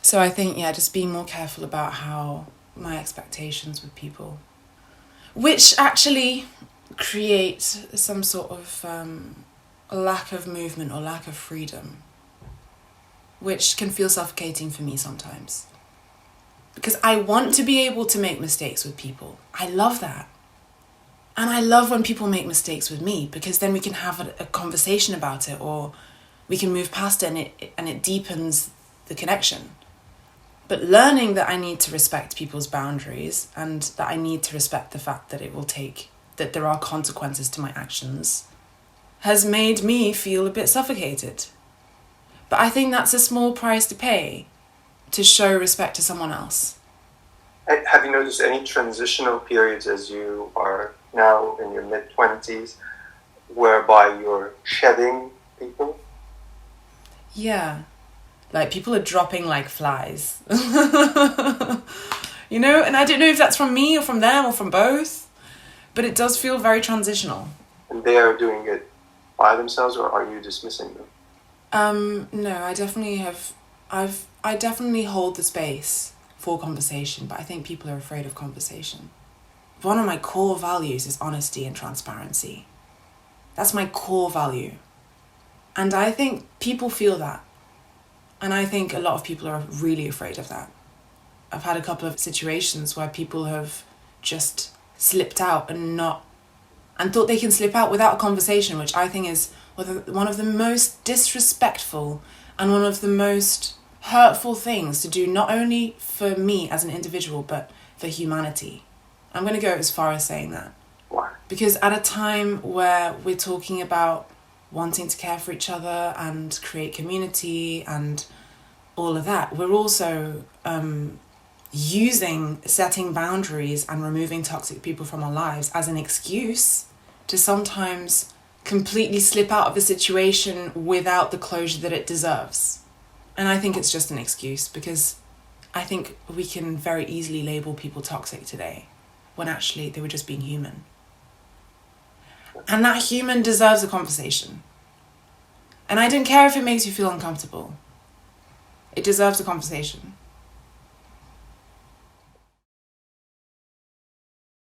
So I think, yeah, just being more careful about how my expectations with people, which actually create some sort of lack of movement or lack of freedom, which can feel suffocating for me sometimes. Because I want to be able to make mistakes with people. I love that. And I love when people make mistakes with me, because then we can have a conversation about it, or we can move past it and it deepens the connection. But learning that I need to respect people's boundaries and that I need to respect the fact that that there are consequences to my actions has made me feel a bit suffocated. But I think that's a small price to pay to show respect to someone else. Have you noticed any transitional periods as you are now in your mid-20s whereby you're shedding people? Yeah. Like, people are dropping like flies. You know, and I don't know if that's from me or from them or from both, but it does feel very transitional. And they are doing it by themselves, or are you dismissing them? No, I definitely hold the space for conversation, but I think people are afraid of conversation. One of my core values is honesty and transparency. That's my core value. And I think people feel that. And I think a lot of people are really afraid of that. I've had a couple of situations where people have just slipped out and thought they can slip out without a conversation, which I think is one of the most disrespectful and one of the most hurtful things to do, not only for me as an individual, but for humanity. I'm going to go as far as saying that. Why? Because at a time where we're talking about wanting to care for each other and create community and all of that, we're also using setting boundaries and removing toxic people from our lives as an excuse to sometimes completely slip out of a situation without the closure that it deserves. And I think it's just an excuse, because I think we can very easily label people toxic today when actually they were just being human. And that human deserves a conversation. And I don't care if it makes you feel uncomfortable. It deserves a conversation.